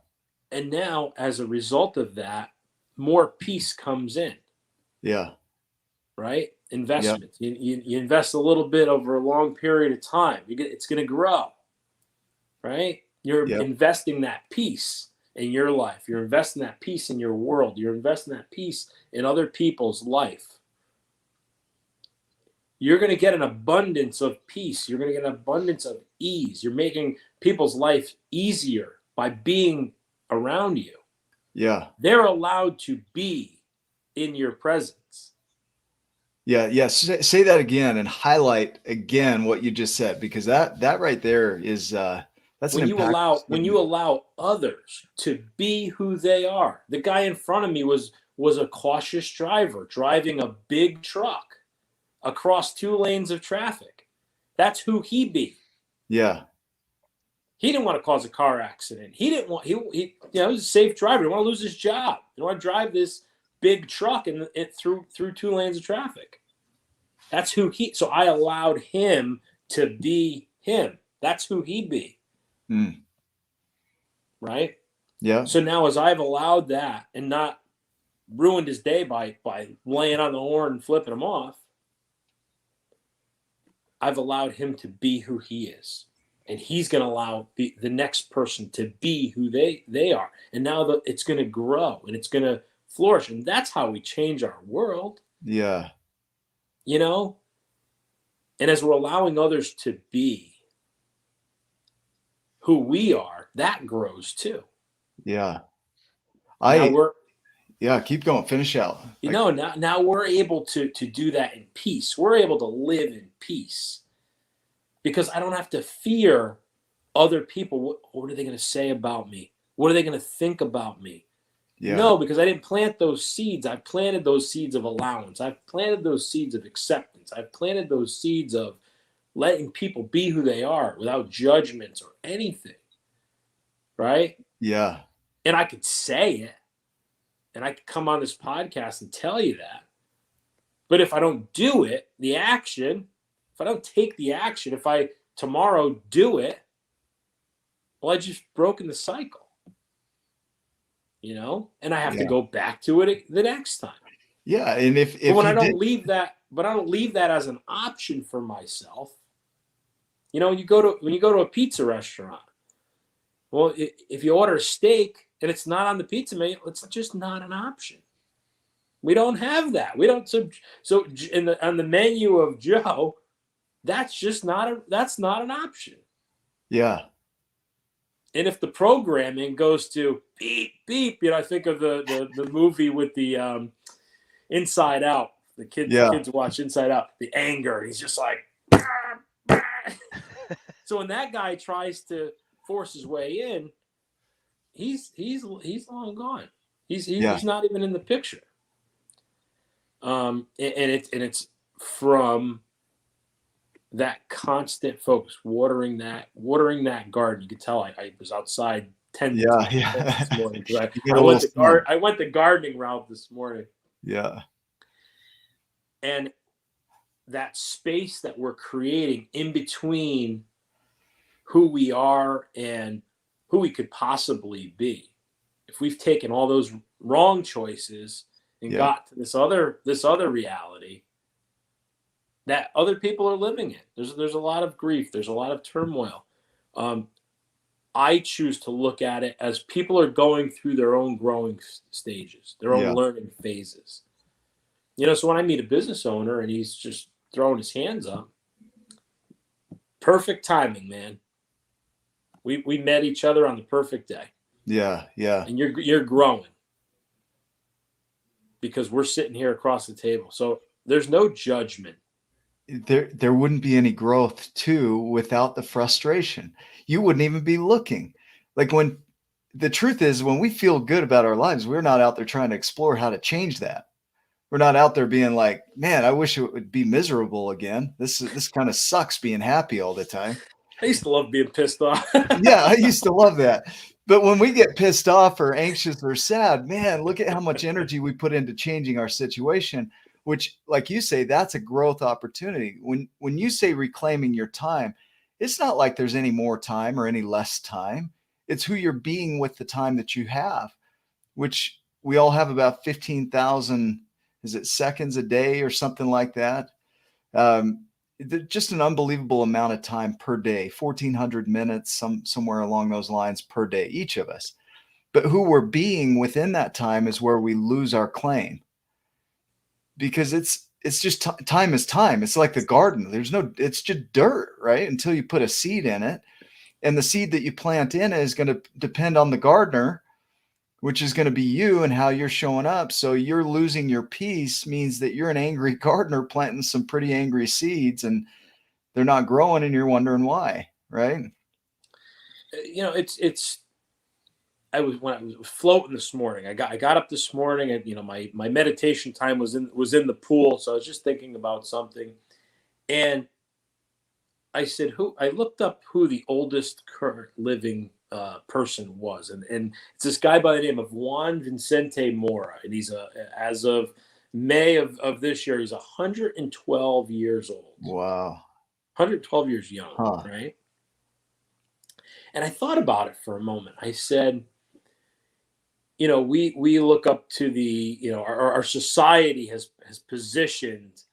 And now, as a result of that, more peace comes in. Yeah. Right? Yep. Investment. You invest a little bit over a long period of time. It's going to grow. Right? You're Yep. investing that peace in your life. You're investing that peace in your world. You're investing that peace in other people's life. You're going to get an abundance of peace. You're going to get an abundance of ease. You're making people's life easier by being around you. Yeah. They're allowed to be in your presence. Yeah. Yeah. Say that again and highlight again what you just said, because that right there is that's when an you impactful allow others to be who they are. The guy in front of me was a cautious driver driving a big truck across 2 lanes of traffic. That's who he be. Yeah. He didn't want to cause a car accident. He didn't want he he was a safe driver. He didn't want to lose his job. He didn't want to drive this big truck through 2 lanes of traffic. That's who he. So I allowed him to be him. That's who he be. Mm. Right. Yeah. So now, as I've allowed that and not ruined his day by laying on the horn and flipping him off, I've allowed him to be who he is. And he's going to allow the next person to be who they are. And now it's going to grow and it's going to flourish. And that's how we change our world. Yeah. You know? And as we're allowing others to be who we are, that grows too. Yeah. Keep going. Finish out. Now we're able to do that in peace. We're able to live in peace because I don't have to fear other people. What are they going to say about me? What are they going to think about me? Yeah. No, because I didn't plant those seeds. I planted those seeds of allowance. I've planted those seeds of acceptance. I've planted those seeds of letting people be who they are without judgments or anything. Right? Yeah. And I could say it. And I could come on this podcast and tell you that. But if I don't do it, the action, if I don't take the action, if I tomorrow do it, well, I just broken the cycle. You know? And I have to go back to it the next time. Yeah. And if I don't leave that as an option for myself. You know, when you go to a pizza restaurant, well, if you order a steak and it's not on the pizza menu, it's just not an option. We don't have that. We don't. So on the menu of Joe, that's not an option. Yeah. And if the programming goes to beep beep, I think of the movie with the Inside Out. The kids watch Inside Out. The anger. He's just like. So when that guy tries to force his way in, he's long gone. He's not even in the picture. And it's from that constant focus, watering that garden. You could tell I was outside 10 minutes this morning because I went the gardening route this morning. Yeah. And that space that we're creating in between who we are and who we could possibly be, if we've taken all those wrong choices and got to this other reality that other people are living in. There's a lot of grief. There's a lot of turmoil. I choose to look at it as people are going through their own growing stages, their own learning phases. So when I meet a business owner and he's just throwing his hands up, perfect timing, man. We met each other on the perfect day. Yeah, yeah. And you're growing because we're sitting here across the table. So there's no judgment. There wouldn't be any growth too without the frustration. You wouldn't even be looking. Like when the truth is, when we feel good about our lives, we're not out there trying to explore how to change that. We're not out there being like, man, I wish it would be miserable again. This kind of sucks being happy all the time. I used to love being pissed off. Yeah, I used to love that. But when we get pissed off or anxious or sad, man, look at how much energy we put into changing our situation. which, like you say, that's a growth opportunity. When you say reclaiming your time, it's not like there's any more time or any less time. It's who you're being with the time that you have, which we all have about 15,000, is it seconds a day or something like that? Just an unbelievable amount of time per day, 1,400 minutes, somewhere along those lines per day, each of us. But who we're being within that time is where we lose our claim, because it's just time is time. It's like the garden. It's just dirt, right? Until you put a seed in it, and the seed that you plant in it is going to depend on the gardener, which is going to be you and how you're showing up. So you're losing your peace means that you're an angry gardener planting some pretty angry seeds, and they're not growing, and you're wondering why, right? When I was floating this morning, I got up this morning, and my meditation time was in the pool, so I was just thinking about something, and I looked up who the oldest current living person was, and it's this guy by the name of Juan Vicente Mora, and he's as of May of this year, he's 112 years old. Wow. 112 years young, right? And I thought about it for a moment. I said, we look up to our society has positioned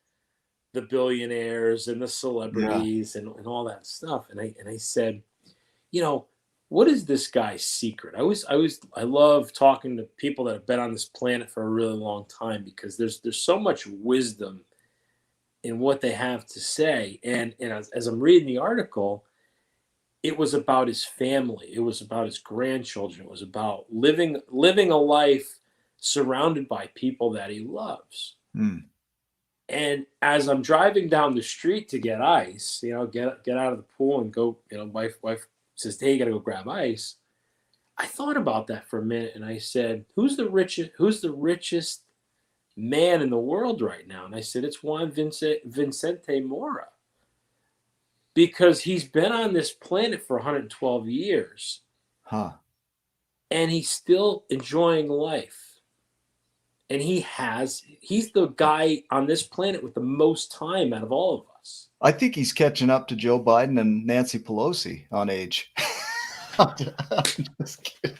the billionaires and the celebrities and all that stuff. And I said, what is this guy's secret? I love talking to people that have been on this planet for a really long time, because there's so much wisdom in what they have to say. And as I'm reading the article, it was about his family. It was about his grandchildren. It was about living a life surrounded by people that he loves. Mm. And as I'm driving down the street to get ice, get out of the pool and go, wife says, hey, you got to go grab ice. I thought about that for a minute, and I said, who's the richest man in the world right now? And I said, it's Juan Vicente Mora. Because he's been on this planet for 112 years. And he's still enjoying life. And he's the guy on this planet with the most time out of all of us. I think he's catching up to Joe Biden and Nancy Pelosi on age. I'm just kidding.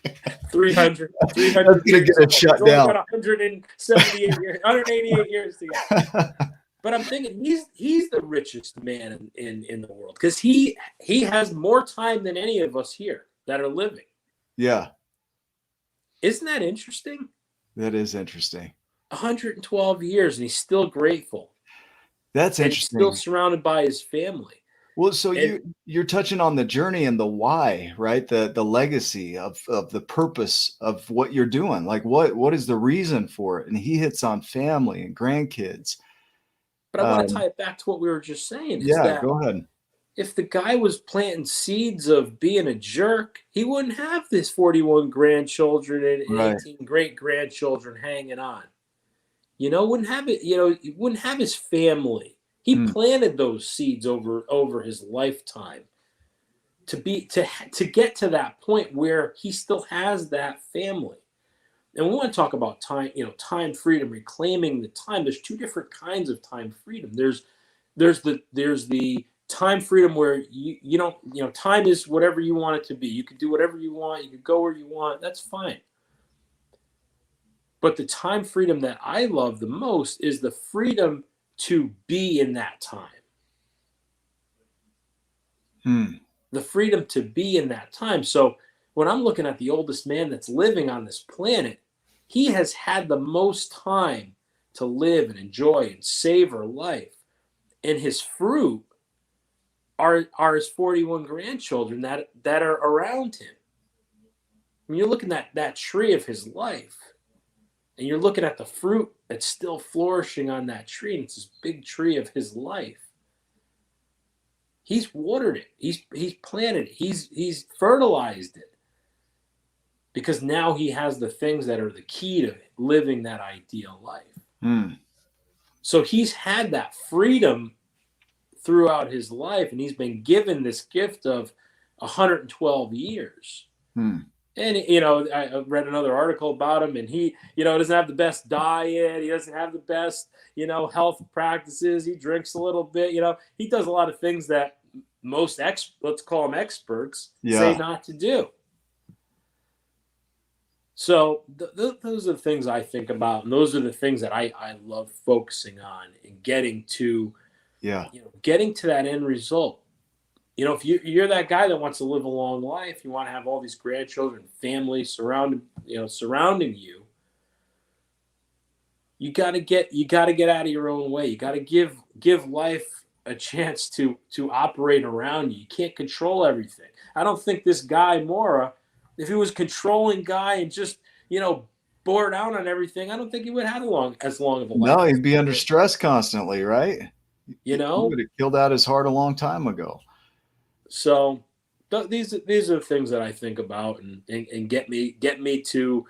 300 That's going to get it shut down. Got 178 years, 188 years together. But I'm thinking he's the richest man in the world, because he has more time than any of us here that are living. Yeah. Isn't that interesting? That is interesting. 112 years, and he's still grateful. That's interesting. He's still surrounded by his family. Well, so you're touching on the journey and the why, right? The legacy of the purpose of what you're doing. Like what is the reason for it? And he hits on family and grandkids. But I want to tie it back to what we were just saying. Go ahead. If the guy was planting seeds of being a jerk, he wouldn't have this 41 grandchildren and 18 great-grandchildren hanging on. Wouldn't have it, he wouldn't have his family. He planted those seeds over his lifetime to get to that point where he still has that family. And we want to talk about time, time freedom, reclaiming the time. There's two different kinds of time freedom. There's the time freedom where you don't, time is whatever you want it to be. You can do whatever you want. You can go where you want. That's fine. But the time freedom that I love the most is the freedom to be in that time. The freedom to be in that time. So when I'm looking at the oldest man that's living on this planet, he has had the most time to live and enjoy and savor life. And his fruit are his 41 grandchildren that are around him. When you're looking at that tree of his life, and you're looking at the fruit that's still flourishing on that tree, and it's this big tree of his life. He's watered it. He's planted it. He's fertilized it. Because now he has the things that are the key to living that ideal life. So he's had that freedom throughout his life, and he's been given this gift of 112 years. And, I read another article about him, and he, doesn't have the best diet. He doesn't have the best, health practices. He drinks a little bit, he does a lot of things that most let's call them experts, say Yeah. not to do. So those are the things I think about, and those are the things that I love focusing on and getting to, Yeah. getting to that end result. If you're that guy that wants to live a long life, you want to have all these grandchildren, family surrounding you. You got to get out of your own way. You got to give life a chance to operate around you. You can't control everything. I don't think this guy Mora, if he was controlling guy and just bore down on everything, I don't think he would have as long of a life. No, he'd be under stress constantly, right? He would have killed out his heart a long time ago. So these are the things that I think about and get me to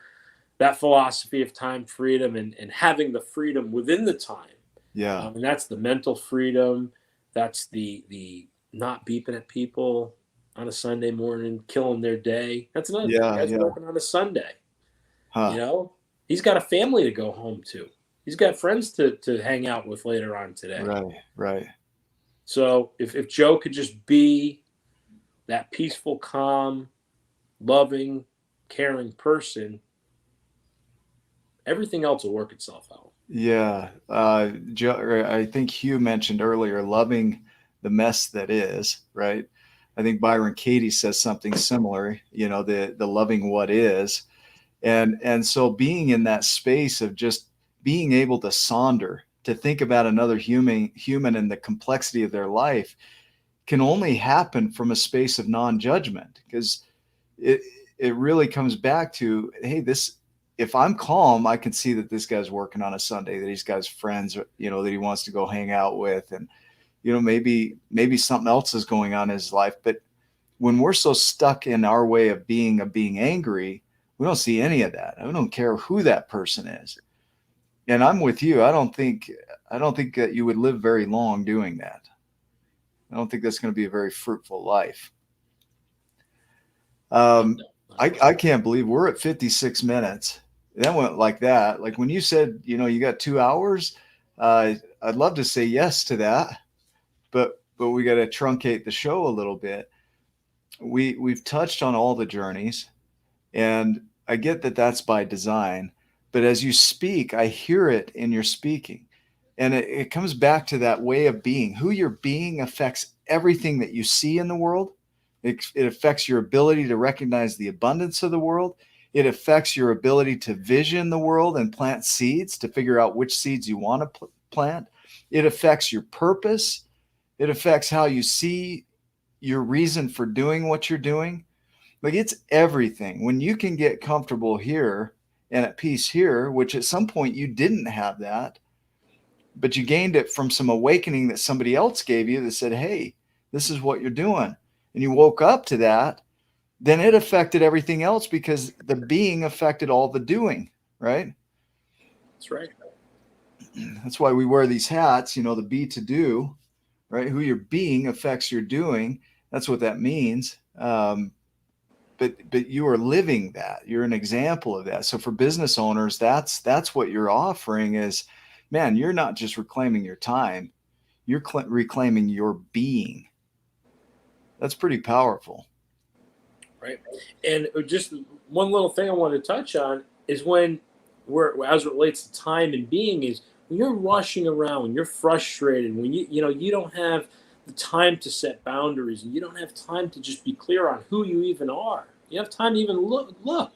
that philosophy of time freedom and having the freedom within the time. Yeah. And that's the mental freedom. That's the not beeping at people on a Sunday morning, killing their day. That's another thing. The guy's working on a Sunday. Huh. He's got a family to go home to. He's got friends to hang out with later on today. Right. So if Joe could just be that peaceful, calm, loving, caring person, everything else will work itself out. Yeah. Joe, I think Hugh mentioned earlier, loving the mess that is, right? I think Byron Katie says something similar, the loving what is. And so being in that space of just being able to sonder, to think about another human and the complexity of their life can only happen from a space of non-judgment, because it really comes back to, hey, if I'm calm, I can see that this guy's working on a Sunday, that he's got his friends, that he wants to go hang out with. And, maybe something else is going on in his life. But when we're so stuck in our way of being angry, we don't see any of that. I don't care who that person is. And I'm with you. I don't think that you would live very long doing that. I don't think that's going to be a very fruitful life. I can't believe we're at 56 minutes. That went like that. Like when you said, you got 2 hours, I'd love to say yes to that, but we got to truncate the show a little bit. We've touched on all the journeys, and I get that that's by design, but as you speak, I hear it in your speaking. And it comes back to that way of being. Who you're being affects everything that you see in the world. It affects your ability to recognize the abundance of the world. It affects your ability to vision the world and plant seeds, to figure out which seeds you want to plant. It affects your purpose. It affects how you see your reason for doing what you're doing. Like, it's everything. When you can get comfortable here and at peace here, which at some point you didn't have that, but you gained it from some awakening that somebody else gave you that said, hey, this is what you're doing. And you woke up to that, then it affected everything else, because the being affected all the doing, right? That's right. That's why we wear these hats, the be to do, right? Who you're being affects your doing. That's what that means. But you are living that. You're an example of that. So for business owners, that's what you're offering is, man, you're not just reclaiming your time, you're reclaiming your being. That's pretty powerful. Right. And just one little thing I want to touch on is when as it relates to time and being, is when you're rushing around, when you're frustrated, when you don't have the time to set boundaries, and you don't have time to just be clear on who you even are. You have time to even look.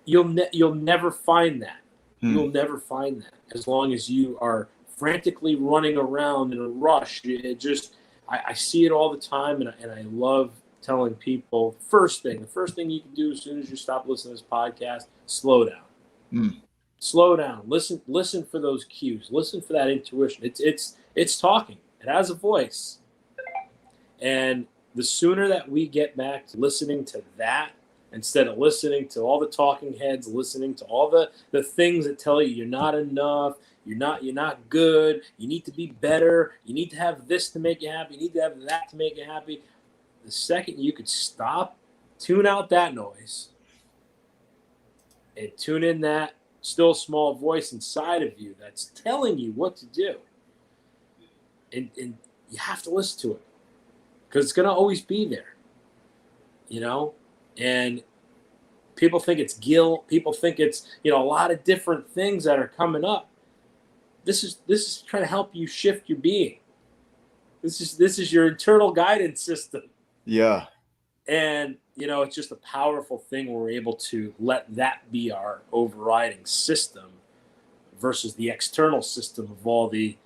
You'll never find that. You'll never find that as long as you are frantically running around in a rush. I see it all the time, and I love telling people, the first thing you can do as soon as you stop listening to this podcast, slow down. Slow down. Listen for those cues. Listen for that intuition. It's talking. It has a voice. And the sooner that we get back to listening to that, instead of listening to all the talking heads, listening to all the things that tell you you're not enough, you're not good, you need to be better, you need to have this to make you happy, you need to have that to make you happy. the second you could stop, tune out that noise, and tune in that still small voice inside of you that's telling you what to do. And you have to listen to it, because it's going to always be there, you know? And people think it's guilt. People think it's, you know, a lot of different things that are coming up. This is trying to help you shift your being. This is your internal guidance system. Yeah. And, you know, it's just a powerful thing when we're able to let that be our overriding system versus the external system of all the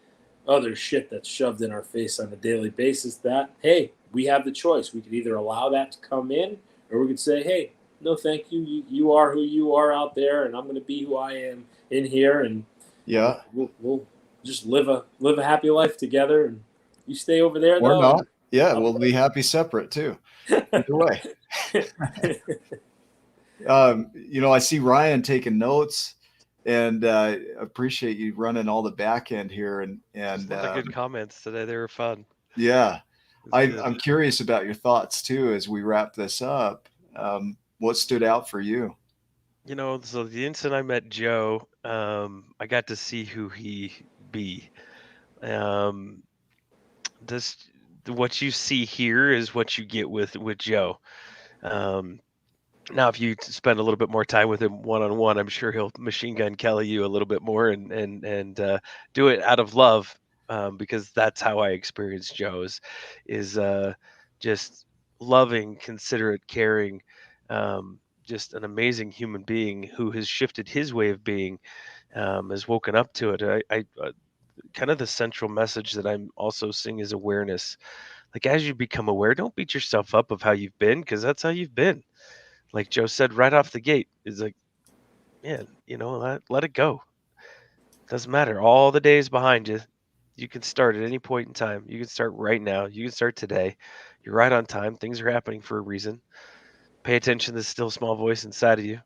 other shit that's shoved in our face on a daily basis. That, hey, we have the choice. We could either allow that to come in, or we could say, hey, no thank you. You are who you are out there, and I'm going to be who I am in here, and Yeah. we'll just live a happy life together. And you stay over there, Or though. not. Yeah, we'll be happy separate too. Either way. You know, I see Ryan taking notes, and appreciate you running all the back end here. And Just a lot of good comments today. They were fun. Yeah, I'm curious about your thoughts too as we wrap this up. What stood out for you? You know, so the instant I met Joe, I got to see who he be. This what you see here is what you get with Joe. Now, if you spend a little bit more time with him one on one, I'm sure he'll machine gun Kelly you a little bit more and do it out of love, because that's how I experience Joe is just loving, considerate, caring, just an amazing human being who has shifted his way of being, has woken up to it. I kind of the central message that I'm also seeing is awareness. Like, as you become aware, don't beat yourself up of how you've been, because that's how you've been. Like Joe said right off the gate, is like, man, you know, let it go. Doesn't matter. All the days behind you, you can start at any point in time. You can start right now. You can start today. You're right on time. Things are happening for a reason. Pay attention to the still small voice inside of you.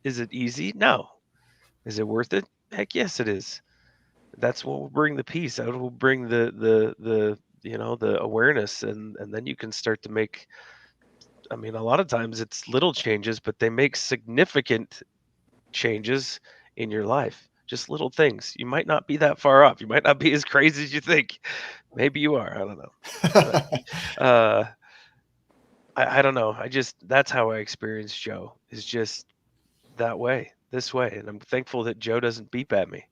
Is it easy? No. Is it worth it? Heck yes, it is. That's what will bring the peace. That will bring the you know, the awareness, and then you can start to make. I mean, a lot of times it's little changes, but they make significant changes in your life. Just little things. You might not be that far off. You might not be as crazy as you think. Maybe you are. I don't know. But, I don't know. That's how I experience Joe. Is just that way, this way, and I'm thankful that Joe doesn't beep at me.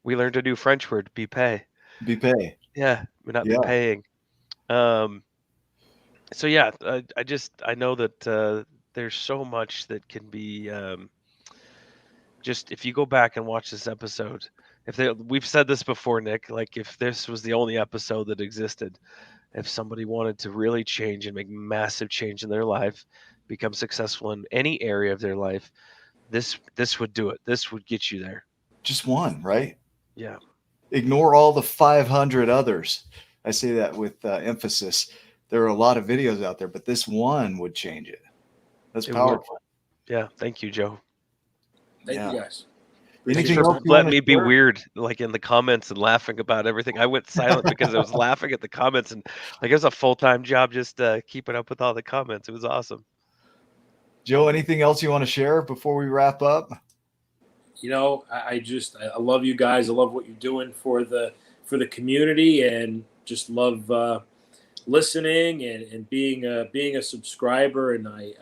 We learned a new French word, bipe. Bipe. Yeah, we're not be paying. So yeah, I know that there's so much that can be, just if you go back and watch this episode, we've said this before, Nick, like if this was the only episode that existed, if somebody wanted to really change and make massive change in their life, become successful in any area of their life, this would do it. This would get you there. Just one, right? Yeah. Ignore all the 500 others. I say that with emphasis. There are a lot of videos out there, but this one would change it. That's powerful. Yeah. Thank you, Joe. Thank you, guys. Anything else you let want me to be share? weird, like in the comments and laughing about everything. I went silent because I was laughing at the comments, and like it was a full-time job just keeping up with all the comments. It was awesome. Joe, anything else you want to share before we wrap up? You know, I love you guys. I love what you're doing for the community, and just love listening and being a subscriber. And I'm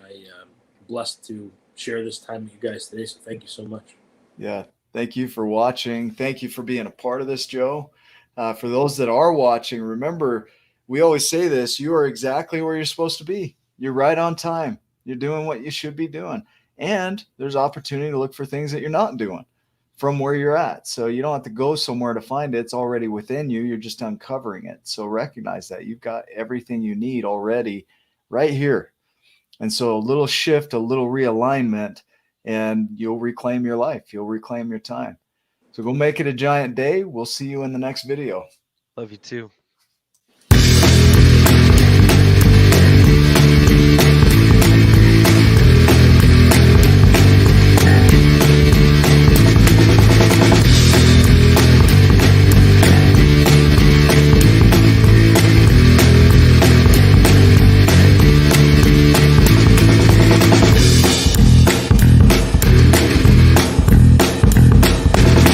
blessed to share this time with you guys today. So thank you so much. Yeah. Thank you for watching. Thank you for being a part of this, Joe. For those that are watching, remember, we always say this, you are exactly where you're supposed to be. You're right on time. You're doing what you should be doing. And there's opportunity to look for things that you're not doing from where you're at. So you don't have to go somewhere to find it. It's already within you. You're just uncovering it. So recognize that you've got everything you need already right here. And so a little shift, a little realignment, and you'll reclaim your life. You'll reclaim your time. So go make it a giant day. We'll see you in the next video. Love you too.